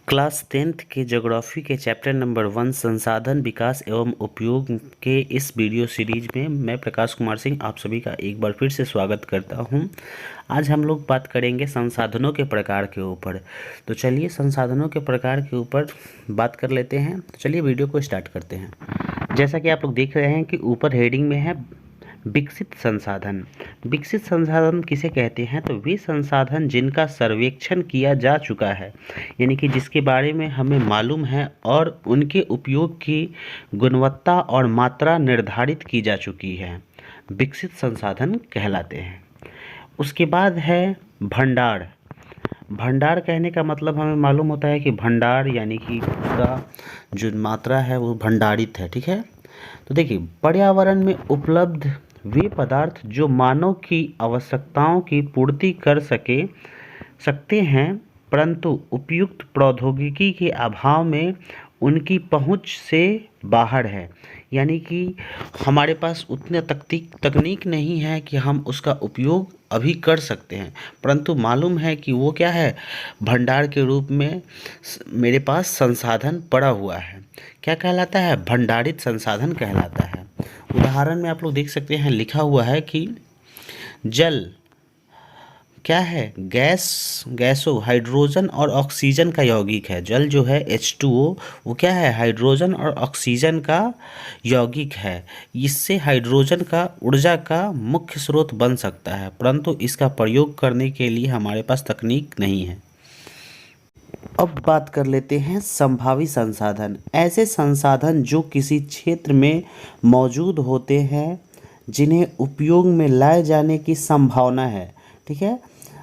Class 10th के geography के chapter number 1 संसाधन विकास एवं उपयोग के इस वीडियो सीरीज में मैं प्रकाश कुमार सिंह आप सभी का एक बार फिर से स्वागत करता हूं। आज हम लोग बात करेंगे संसाधनों के प्रकार के ऊपर। तो चलिए संसाधनों के प्रकार के ऊपर बात कर लेते हैं। तो चलिए वीडियो को स्टार्ट करते हैं। जैसा कि आप लोग देख रहे हैं कि ऊपर हेडिंग में है विकसित संसाधन। विकसित संसाधन किसे कहते हैं? तो वे संसाधन जिनका सर्वेक्षण किया जा चुका है, यानी कि जिसके बारे में हमें मालूम है और उनके उपयोग की गुणवत्ता और मात्रा निर्धारित की जा चुकी है, विकसित संसाधन कहलाते हैं। उसके बाद है भंडार। भंडार कहने का मतलब हमें मालूम होता है कि भंडार यानी कि उसका जो मात्रा है वो भंडारित है, ठीक है। तो देखिए, पर्यावरण में उपलब्ध वे पदार्थ जो मानव की आवश्यकताओं की पूर्ति कर सकते हैं, परंतु उपयुक्त प्रौद्योगिकी के अभाव में उनकी पहुंच से बाहर है। यानी कि हमारे पास उतने तकनीक नहीं है कि हम उसका उपयोग अभी कर सकते हैं, परंतु मालूम है कि वो क्या है, भंडार के रूप में मेरे पास संसाधन पड़ा हुआ है। क्या कहलाता है? भंडारित संसाधन कहलाता है। उदाहरण में आप लोग देख सकते हैं, लिखा हुआ है कि जल क्या है? गैसों हाइड्रोजन और ऑक्सीजन का यौगिक है। जल जो है H2O वो क्या है? हाइड्रोजन और ऑक्सीजन का यौगिक है। इससे हाइड्रोजन का ऊर्जा का मुख्य स्रोत बन सकता है, परंतु इसका प्रयोग करने के लिए हमारे पास तकनीक नहीं है। अब बात कर लेते हैं संभावी संसाधन। ऐसे संसाधन जो किसी क्षेत्र में मौजूद होते हैं, जिन्हें उपयोग में लाए जाने की संभावना है, ठीक है।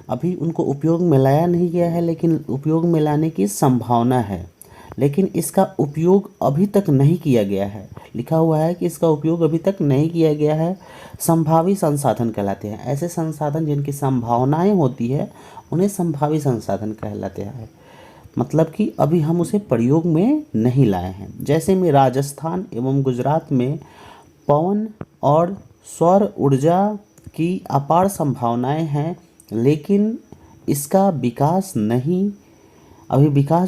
अभी उनको उपयोग में लाया नहीं गया है, लेकिन उपयोग में लाने की संभावना है, लेकिन इसका उपयोग अभी तक नहीं किया गया है। लिखा हुआ है कि इसका उपयोग अभी तक नहीं किया गया है, संभावी संसाधन कहलाते हैं। ऐसे संसाधन जिनकी संभावनाएं होती है उन्हें संभावी संसाधन कहलाते हैं, मतलब कि अभी हम उसे प्रयोग में नहीं लाए हैं। जैसे में राजस्थान एवं गुजरात में पवन और सौर ऊर्जा की अपार संभावनाएं हैं, लेकिन इसका विकास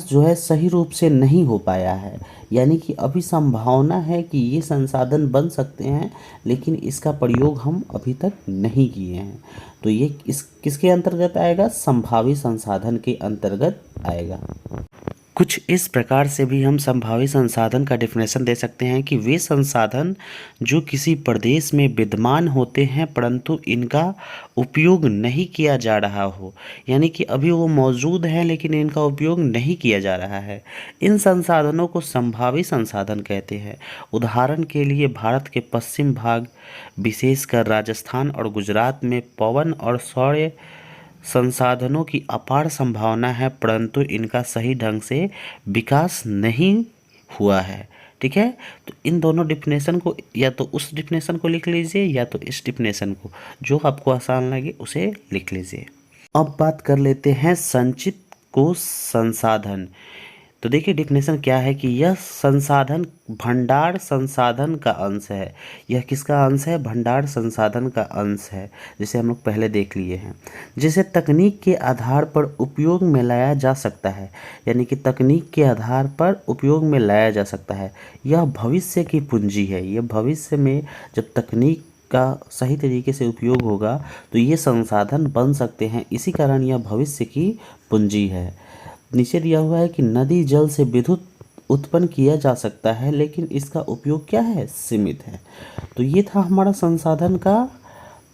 जो है सही रूप से नहीं हो पाया है। यानी कि अभी संभावना है कि ये संसाधन बन सकते हैं, लेकिन इसका प्रयोग हम अभी तक नहीं किए हैं। तो ये किसके अंतर्गत आएगा? संभावी संसाधन के अंतर्गत आएगा। कुछ इस प्रकार से भी हम संभावी संसाधन का डेफिनेशन दे सकते हैं कि वे संसाधन जो किसी प्रदेश में विद्यमान होते हैं, परंतु इनका उपयोग नहीं किया जा रहा हो। यानी कि अभी वो मौजूद हैं, लेकिन इनका उपयोग नहीं किया जा रहा है। इन संसाधनों को संभावी संसाधन कहते हैं। उदाहरण के लिए भारत के पश्चिम भाग, विशेषकर राजस्थान और गुजरात में पवन और सौर संसाधनों की अपार संभावना है, परंतु इनका सही ढंग से विकास नहीं हुआ है, ठीक है। तो इन दोनों डिफिनेशन को या तो उस डिफिनेशन को लिख लीजिए या तो इस डिफिनेशन को, जो आपको आसान लगे उसे लिख लीजिए। अब बात कर लेते हैं संचित कोश संसाधन। तो देखिए डिफिनेशन क्या है कि यह संसाधन भंडार संसाधन का अंश है। यह किसका अंश है? भंडार संसाधन का अंश है, जिसे हम लोग पहले देख लिए हैं, जिसे तकनीक के आधार पर उपयोग में लाया जा सकता है। यानी कि तकनीक के आधार पर उपयोग में लाया जा सकता है। यह भविष्य की पूंजी है। यह भविष्य में जब तकनीक का सही तरीके से उपयोग होगा तो ये संसाधन बन सकते हैं, इसी कारण यह भविष्य की पूंजी है। नीचे दिया हुआ है कि नदी जल से विद्युत उत्पन्न किया जा सकता है, लेकिन इसका उपयोग क्या है? सीमित है। तो ये था हमारा संसाधन का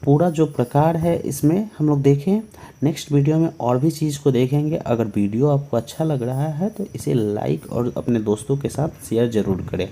पूरा जो प्रकार है, इसमें हम लोग देखें। नेक्स्ट वीडियो में और भी चीज़ को देखेंगे। अगर वीडियो आपको अच्छा लग रहा है तो इसे लाइक और अपने दोस्तों के साथ शेयर ज़रूर करें।